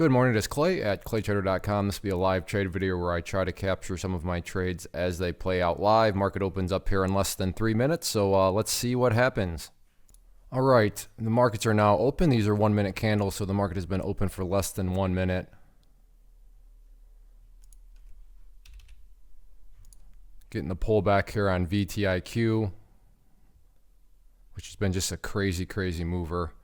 Good morning, it's Clay at claytrader.com. This will be a live trade video where I try to capture some of my trades as they play out live. Market opens up here in less than 3 minutes, so let's see what happens. All right, the markets are now open. These are 1 minute candles, so the market has been open for less than 1 minute. Getting the pullback here on VTIQ, which has been just a crazy mover.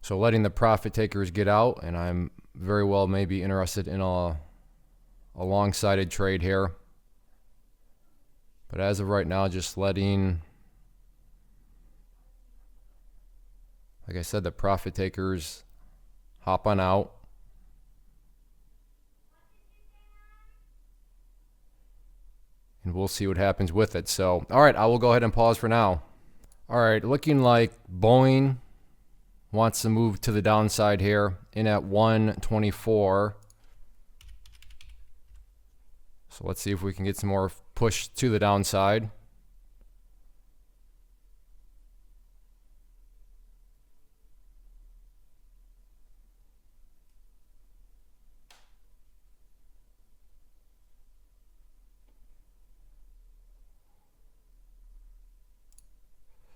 So letting the profit takers get out, and I'm very well maybe interested in a long-sided trade here. But as of right now, just letting, like I said, the profit takers hop on out. And we'll see what happens with it. So, all right, I will go ahead and pause for now. All right, looking like Boeing wants to move to the downside here, in at 124. So let's see if we can get some more push to the downside.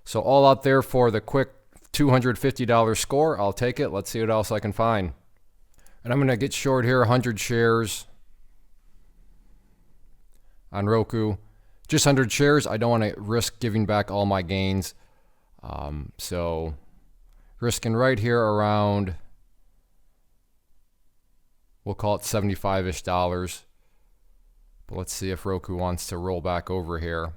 So all out there for the quick $250 score. I'll take it. Let's see what else I can find. And I'm going to get short here, 100 shares on Roku. Just 100 shares. I don't want to risk giving back all my gains. So risking right here around, we'll call it $75-ish. But let's see if Roku wants to roll back over here.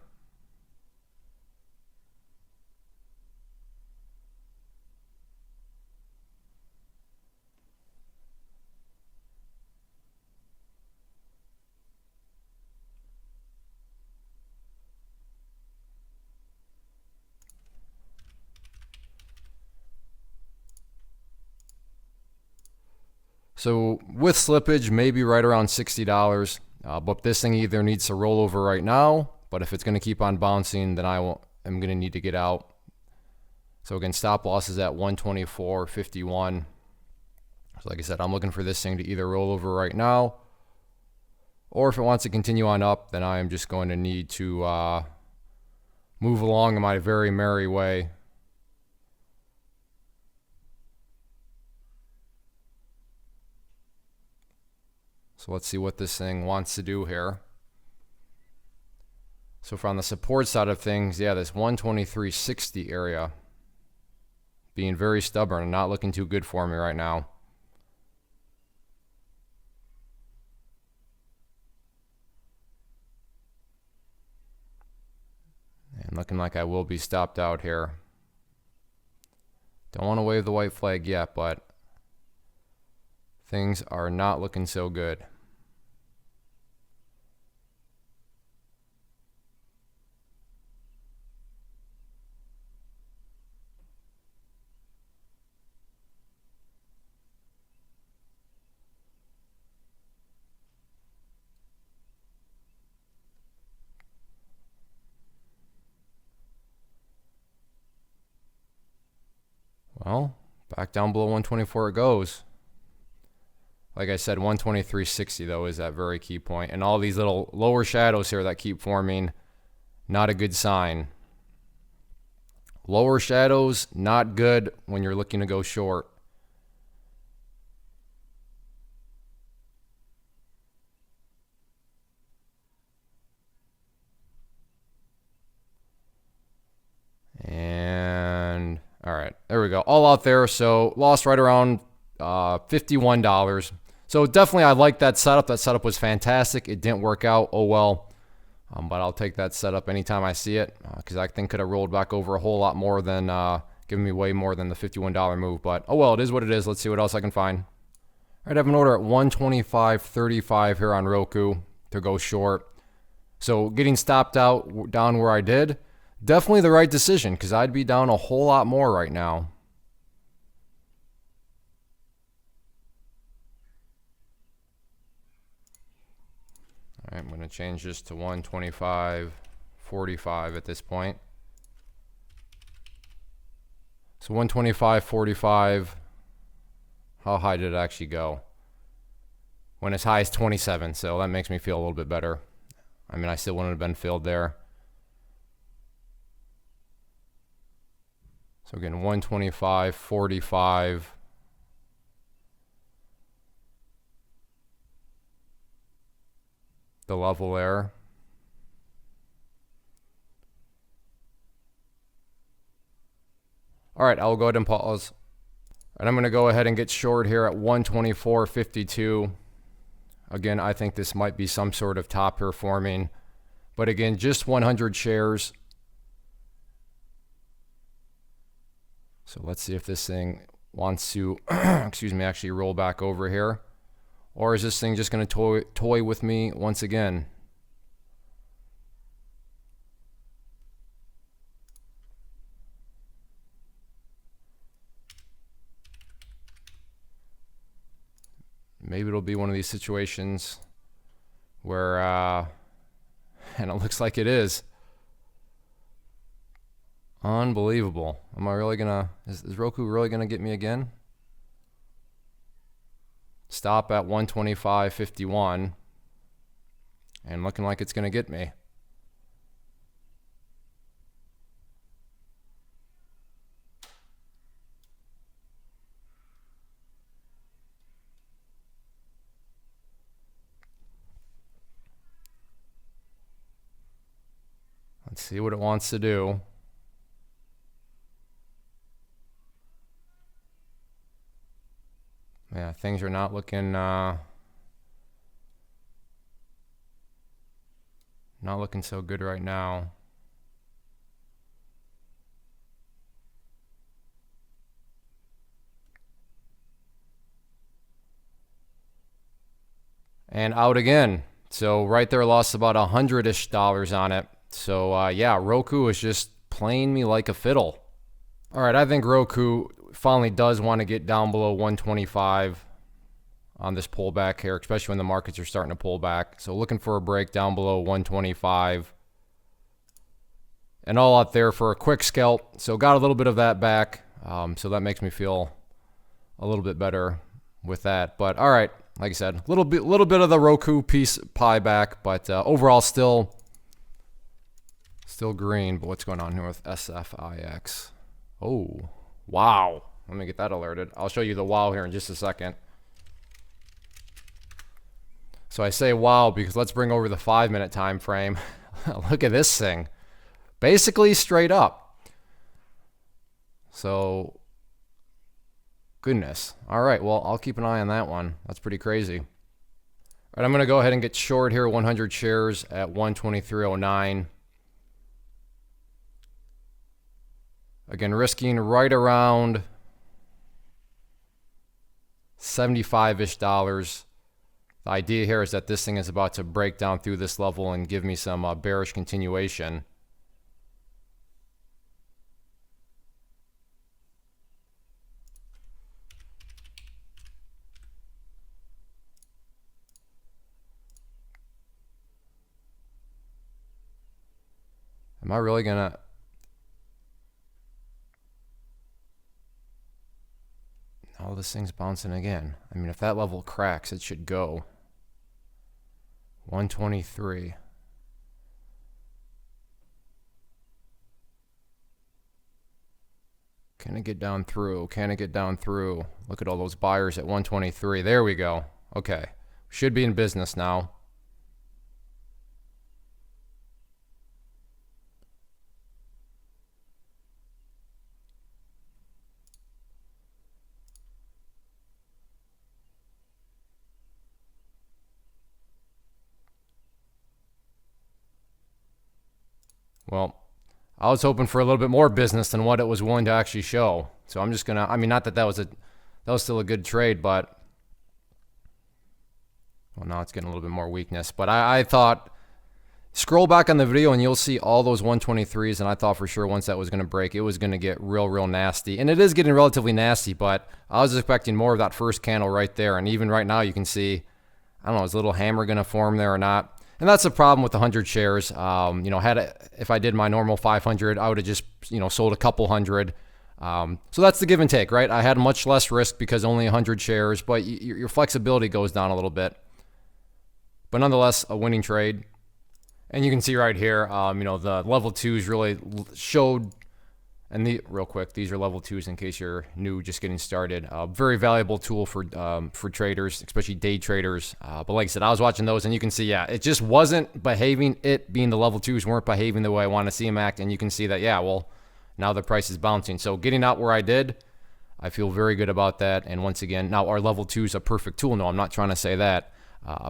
So with slippage, maybe right around $60. But this thing either needs to roll over right now, but if it's going to keep on bouncing, then I'm going to need to get out. So again, stop loss is at 124.51. So like I said, I'm looking for this thing to either roll over right now, or if it wants to continue on up, then I am just going to need to move along in my very merry way. So let's see what this thing wants to do here. So from the support side of things, yeah, this 123.60 area being very stubborn and not looking too good for me right now. And looking like I will be stopped out here. Don't want to wave the white flag yet, but things are not looking so good. Well, back down below 124 it goes. Like I said, 123.60 though is that very key point. And all these little lower shadows here that keep forming, not a good sign. Lower shadows, not good when you're looking to go short. And all right, there we go. All out there. So lost right around $51. So definitely I like that setup. That setup was fantastic. It didn't work out. Oh well. But I'll take that setup anytime I see it, because I think could have rolled back over a whole lot more than giving me way more than the $51 move. But oh well, it is what it is. Let's see what else I can find. All right, I have an order at 125.35 here on Roku to go short. So getting stopped out down where I did, definitely the right decision, because I'd be down a whole lot more right now. All right, I'm going to change this to 125.45 at this point. So 125.45, How high did it actually go? Went as high as 27, so that makes me feel a little bit better. I mean, I still wouldn't have been filled there. So again, 125.45. The level there. All right, I'll go ahead and pause. And I'm going to go ahead and get short here at 124.52. Again, I think this might be some sort of top here forming. But again, just 100 shares. So let's see if this thing wants to, excuse me, actually roll back over here. Or is this thing just going to toy with me once again? Maybe it'll be one of these situations where, and it looks like it is. Unbelievable. Am I really gonna, is Roku really gonna get me again? Stop at 125.51 and looking like it's gonna get me. Let's see what it wants to do. Yeah, things are not looking so good right now. And out again. So right there, lost about $100-ish on it. So yeah, Roku is just playing me like a fiddle. All right, I think Roku finally does want to get down below 125 on this pullback here, especially when the markets are starting to pull back. So looking for a break down below 125. And all out there for a quick scalp. So got a little bit of that back. So that makes me feel a little bit better with that. But all right, like I said, little bit of the Roku piece pie back, but overall still green. But what's going on here with SFIX? Oh, wow. Let me get that alerted. I'll show you the wow here in just a second. So I say wow because let's bring over the 5-minute time frame. Look at this thing. Basically straight up. So, goodness. All right, well, I'll keep an eye on that one. That's pretty crazy. All right, I'm going to go ahead and get short here, 100 shares at 123.09. Again, risking right around $75-ish. The idea here is that this thing is about to break down through this level and give me some bearish continuation. Am I really gonna? Oh, this thing's bouncing again. I mean, if that level cracks, it should go. 123. Can it get down through? Can it get down through? Look at all those buyers at 123. There we go. Okay. Should be in business now. Well, I was hoping for a little bit more business than what it was willing to actually show. So I'm just gonna, I mean, not that that was still a good trade, but well, now it's getting a little bit more weakness. But I thought, scroll back on the video and you'll see all those 123s, and I thought for sure once that was gonna break, it was gonna get real nasty. And it is getting relatively nasty, but I was expecting more of that first candle right there. And even right now you can see, I don't know, is a little hammer gonna form there or not? And that's the problem with the 100 shares. You know, if I did my normal 500, I would have just, you know, sold a couple hundred. So that's the give and take, right? I had much less risk because only 100 shares, but your flexibility goes down a little bit. But nonetheless, a winning trade. And you can see right here, the level 2s really showed. And real quick, these are level 2s in case you're new, just getting started. Very valuable tool for traders, especially day traders. But like I said, I was watching those, and you can see, yeah, it just wasn't behaving. It being the level 2s weren't behaving the way I want to see them act. And you can see that, yeah, well, now the price is bouncing. So getting out where I did, I feel very good about that. And once again, now our level 2 is a perfect tool. No, I'm not trying to say that,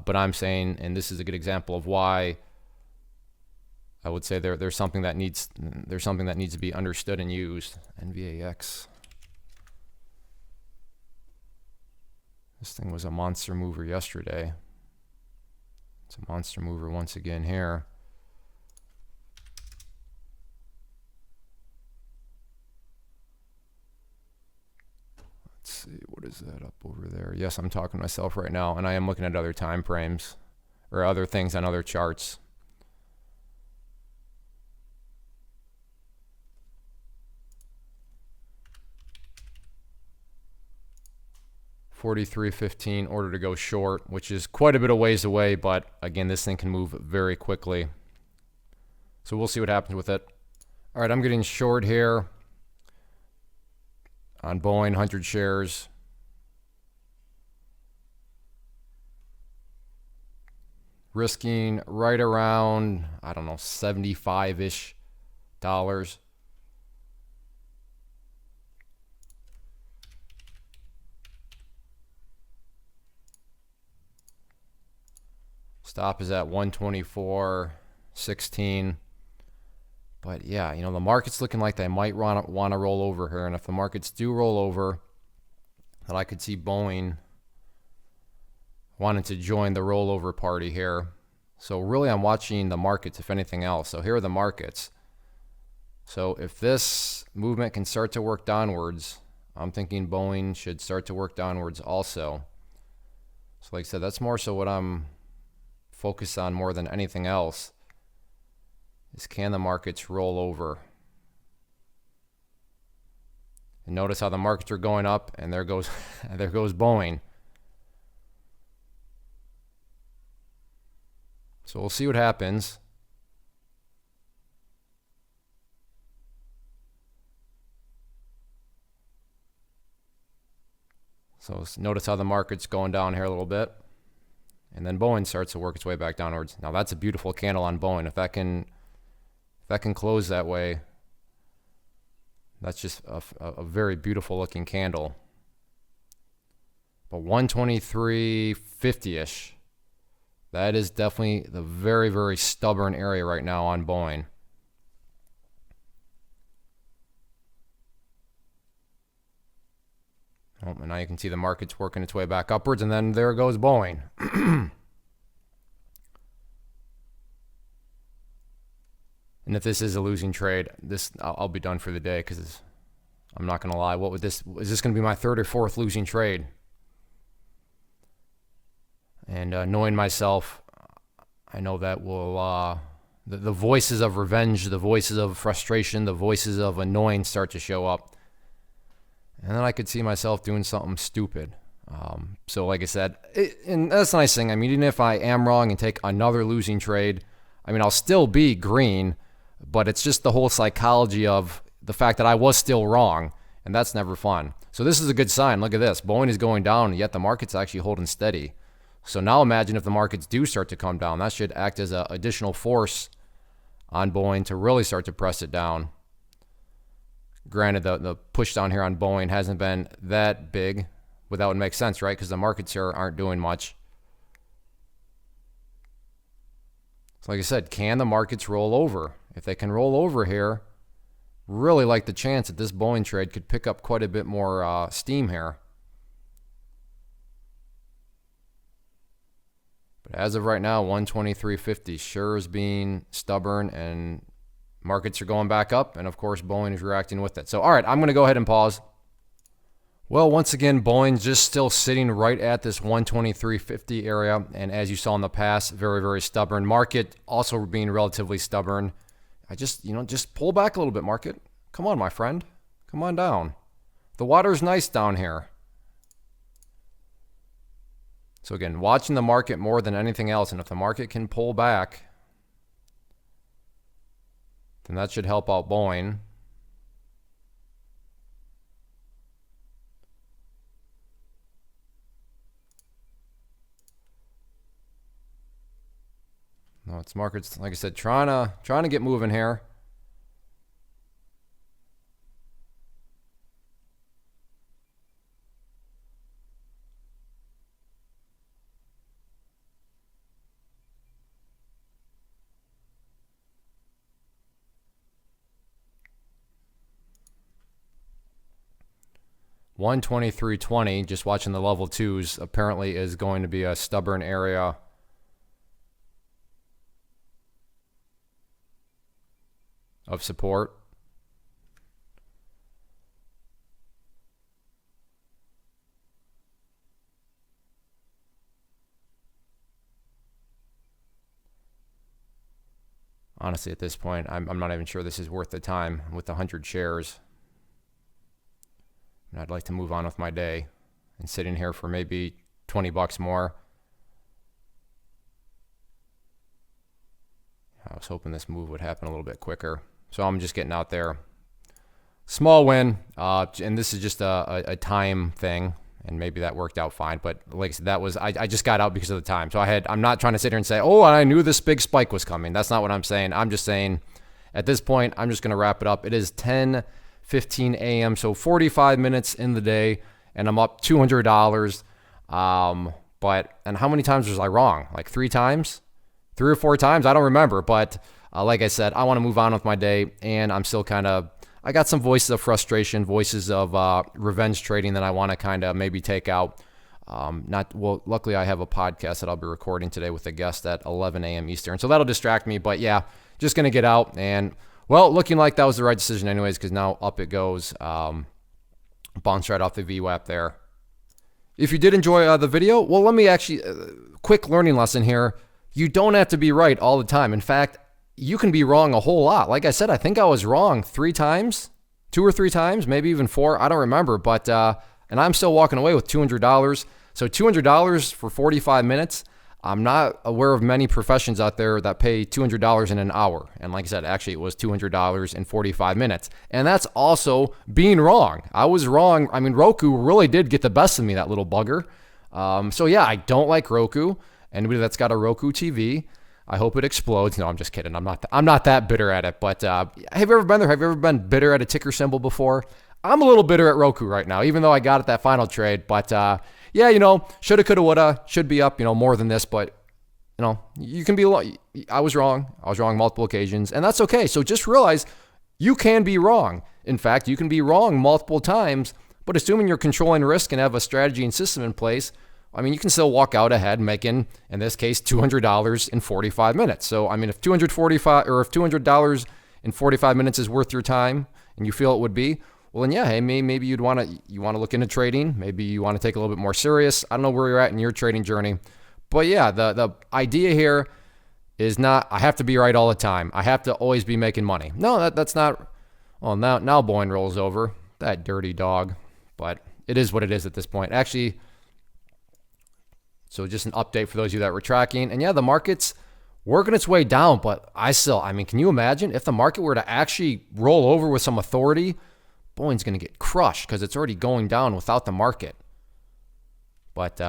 but I'm saying, and this is a good example of why I would say there's something that needs to be understood and used. NVAX. This thing was a monster mover yesterday. It's a monster mover once again here. Let's see, what is that up over there? Yes, I'm talking to myself right now, and I am looking at other time frames or other things on other charts. $43.15 order to go short, which is quite a bit of ways away, but again, this thing can move very quickly. So we'll see what happens with it. All right, I'm getting short here on Boeing, 100 shares. Risking right around, I don't know, 75-ish dollars. Stop is at 124.16. But yeah, the market's looking like they might want to roll over here. And if the markets do roll over, then I could see Boeing wanting to join the rollover party here. So really I'm watching the markets, if anything else. So here are the markets. So if this movement can start to work downwards, I'm thinking Boeing should start to work downwards also. So like I said, that's more so what I'm focused on more than anything else, is can the markets roll over? And notice how the markets are going up, and there goes there goes Boeing. So we'll see what happens. So notice how the market's going down here a little bit. And then Boeing starts to work its way back downwards. Now that's a beautiful candle on Boeing. If that can close that way, that's just a very beautiful looking candle. But 123.50-ish, that is definitely the very, very stubborn area right now on Boeing. Oh, and now you can see the market's working its way back upwards, and then there goes Boeing. And if this is a losing trade, I'll be done for the day, because I'm not going to lie. Is this going to be my third or fourth losing trade? And knowing myself, I know that will the voices of revenge, the voices of frustration, the voices of annoyance start to show up. And then I could see myself doing something stupid. So like I said, and that's the nice thing. I mean, even if I am wrong and take another losing trade, I mean, I'll still be green, but it's just the whole psychology of the fact that I was still wrong, and that's never fun. So this is a good sign. Look at this. Boeing is going down, yet the market's actually holding steady. So now imagine if the markets do start to come down. That should act as an additional force on Boeing to really start to press it down. Granted, the push down here on Boeing hasn't been that big, but that would make sense, right? Because the markets here aren't doing much. So like I said, can the markets roll over? If they can roll over here, really like the chance that this Boeing trade could pick up quite a bit more steam here. But as of right now, 123.50 sure is being stubborn, and markets are going back up, and of course Boeing is reacting with it. So all right, I'm going to go ahead and pause. Well, once again, Boeing's just still sitting right at this 123.50 area, and as you saw in the past, very, very stubborn. Market also being relatively stubborn. I just pull back a little bit, market. Come on, my friend. Come on down. The water's nice down here. So again, watching the market more than anything else, and if the market can pull back, then that should help out Boeing. No, it's markets, like I said, trying to get moving here. $123.20, just watching the level twos, apparently is going to be a stubborn area of support. Honestly, at this point, I'm not even sure this is worth the time with the 100 shares. And I'd like to move on with my day and sit in here for maybe 20 bucks more. I was hoping this move would happen a little bit quicker. So I'm just getting out there. Small win, and this is just a time thing, and maybe that worked out fine. But like I said, that was I just got out because of the time. So I'm not trying to sit here and say, oh, I knew this big spike was coming. That's not what I'm saying. I'm just saying, at this point, I'm just going to wrap it up. It is 10:15 a.m., so 45 minutes in the day, and I'm up $200. And how many times was I wrong? Like 3 times? 3 or 4 times? I don't remember. But like I said, I want to move on with my day, and I'm still I got some voices of frustration, voices of revenge trading that I want to kind of maybe take out. Luckily I have a podcast that I'll be recording today with a guest at 11 a.m. Eastern, so that'll distract me. But yeah, just going to get out, and well, looking like that was the right decision anyways, because now up it goes. Bounced right off the VWAP there. If you did enjoy the video, well, let me actually, quick learning lesson here. You don't have to be right all the time. In fact, you can be wrong a whole lot. Like I said, I think I was wrong 3 times, 2 or 3 times, maybe even 4. I don't remember, but, and I'm still walking away with $200. So $200 for 45 minutes. I'm not aware of many professions out there that pay $200 in an hour. And like I said, actually it was $200 in 45 minutes. And that's also being wrong. I was wrong. I mean, Roku really did get the best of me, that little bugger. So yeah, I don't like Roku. Anybody that's got a Roku TV, I hope it explodes. No, I'm just kidding. I'm not that bitter at it. But have you ever been there? Have you ever been bitter at a ticker symbol before? I'm a little bitter at Roku right now, even though I got it that final trade. But yeah, shoulda, coulda, woulda, should be up, more than this. But you can be. I was wrong. I was wrong multiple occasions, and that's okay. So just realize you can be wrong. In fact, you can be wrong multiple times. But assuming you're controlling risk and have a strategy and system in place, I mean, you can still walk out ahead making, in this case, $200 in 45 minutes. So, I mean, if $200 in 45 minutes is worth your time and you feel it would be, well, then yeah, hey, maybe you want to look into trading. Maybe you want to take a little bit more serious. I don't know where you're at in your trading journey. But yeah, the idea here is not, I have to be right all the time. I have to always be making money. No, that's not. Well, now Boeing rolls over. That dirty dog. But it is what it is at this point. Actually, so just an update for those of you that were tracking. And yeah, the market's working its way down, but I mean, can you imagine if the market were to actually roll over with some authority? Boeing's going to get crushed because it's already going down without the market. But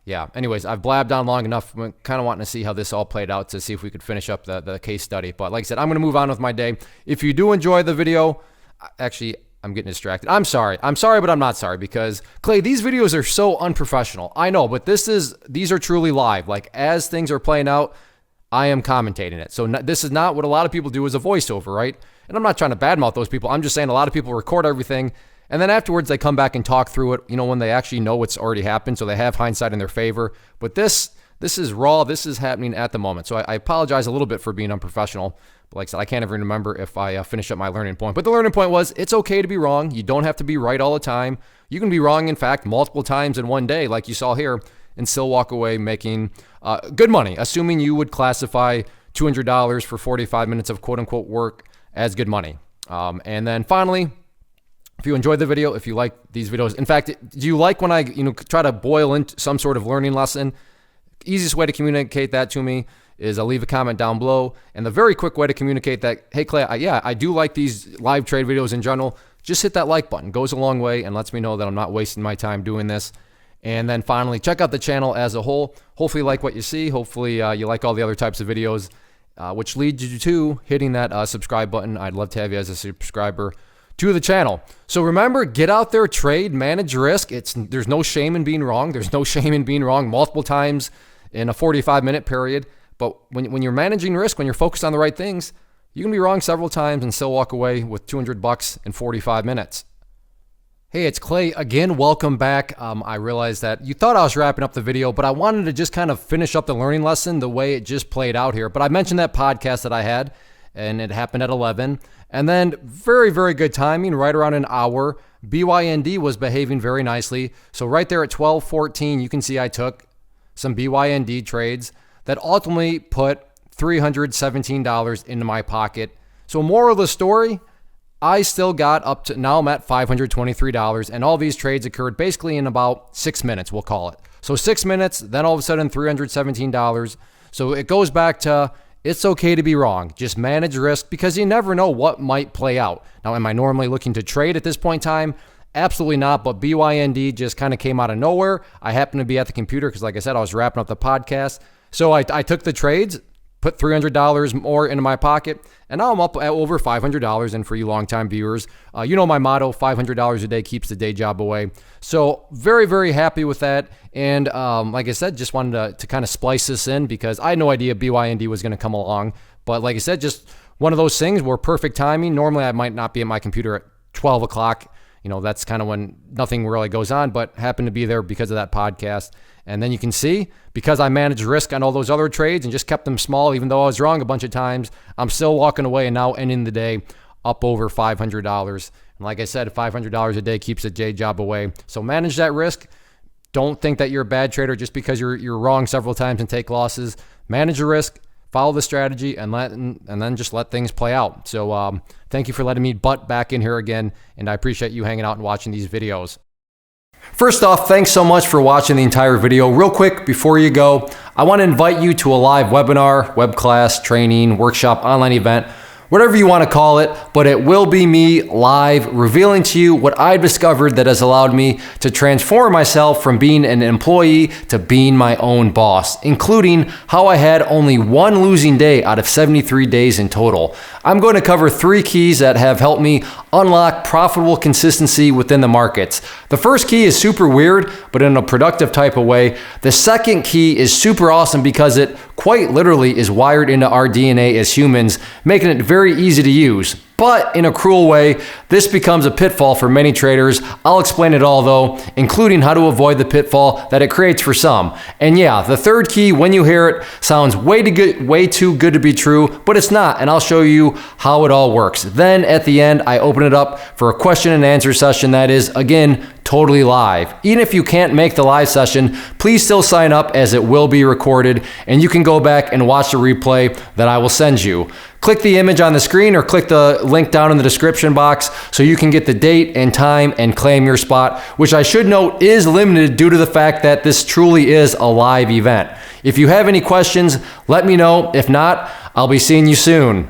yeah, anyways, I've blabbed on long enough. I'm kind of wanting to see how this all played out to see if we could finish up the case study. But like I said, I'm going to move on with my day. If you do enjoy the video, actually, I'm getting distracted. I'm sorry, but I'm not sorry because, Clay, these videos are so unprofessional. I know, but these are truly live. Like, as things are playing out, I am commentating it. So this is not what a lot of people do as a voiceover, right? And I'm not trying to badmouth those people. I'm just saying a lot of people record everything, and then afterwards they come back and talk through it, when they actually know what's already happened, so they have hindsight in their favor. But this is raw. This is happening at the moment. So I apologize a little bit for being unprofessional. But like I said, I can't even remember if I finished up my learning point. But the learning point was it's okay to be wrong. You don't have to be right all the time. You can be wrong, in fact, multiple times in one day, like you saw here, and still walk away making good money, assuming you would classify $200 for 45 minutes of quote-unquote work as good money. And then finally, If you enjoyed the video, if you like these videos, in fact, do you like when I try to boil into some sort of learning lesson? Easiest way to communicate that to me is leave a comment down below. And the very quick way to communicate that, hey Clay, I do like these live trade videos in general. Just hit that like button. Goes a long way and lets me know that I'm not wasting my time doing this. And then finally, check out the channel as a whole. Hopefully you like what you see. Hopefully you like all the other types of videos, which leads you to hitting that subscribe button. I'd love to have you as a subscriber to the channel. So remember, get out there, trade, manage risk. There's no shame in being wrong. There's no shame in being wrong multiple times in a 45-minute period. But when you're managing risk, when you're focused on the right things, you can be wrong several times and still walk away with $200 in 45 minutes. Hey, it's Clay again. Welcome back. I realized that you thought I was wrapping up the video, but I wanted to just kind of finish up the learning lesson the way it just played out here. But I mentioned that podcast that I had, and it happened at 11. And then very, very good timing, right around an hour. BYND was behaving very nicely. So right there at 12:14, you can see I took some BYND trades that ultimately put $317 into my pocket. So moral of the story, I still got up to, now I'm at $523, and all these trades occurred basically in about 6 minutes, we'll call it. So 6 minutes, then all of a sudden $317. So it goes back to, it's okay to be wrong. Just manage risk because you never know what might play out. Now, am I normally looking to trade at this point in time? Absolutely not, but BYND just kind of came out of nowhere. I happened to be at the computer because, like I said, I was wrapping up the podcast. So I took the trades, put $300 more into my pocket, and now I'm up at over $500. And for you longtime viewers, you know my motto, $500 a day keeps the day job away. So very, very happy with that. And like I said, just wanted to kind of splice this in because I had no idea BYND was going to come along. But like I said, just one of those things where perfect timing. Normally, I might not be at my computer at 12 o'clock. That's kind of when nothing really goes on, but happened to be there because of that podcast. And then you can see, because I managed risk on all those other trades and just kept them small, even though I was wrong a bunch of times, I'm still walking away and now ending the day up over $500. And like I said, $500 a day keeps the day job away. So manage that risk. Don't think that you're a bad trader just because you're wrong several times and take losses. Manage the risk. Follow the strategy and then just let things play out. So thank you for letting me butt back in here again, and I appreciate you hanging out and watching these videos. First off, thanks so much for watching the entire video. Real quick, before you go, I want to invite you to a live webinar, web class, training, workshop, online event, whatever you want to call it, but it will be me live revealing to you what I've discovered that has allowed me to transform myself from being an employee to being my own boss, including how I had only one losing day out of 73 days in total. I'm going to cover 3 keys that have helped me unlock profitable consistency within the markets. The first key is super weird, but in a productive type of way. The second key is super awesome because it quite literally is wired into our DNA as humans, making it very easy to use. But in a cruel way, this becomes a pitfall for many traders. I'll explain it all though, including how to avoid the pitfall that it creates for some. And yeah, the third key, when you hear it, sounds way too good to be true, but it's not, and I'll show you how it all works. Then at the end, I open it up for a question and answer session that is, again, totally live. Even if you can't make the live session, please still sign up as it will be recorded, and you can go back and watch the replay that I will send you. Click the image on the screen or click the link down in the description box so you can get the date and time and claim your spot, which I should note is limited due to the fact that this truly is a live event. If you have any questions, let me know. If not, I'll be seeing you soon.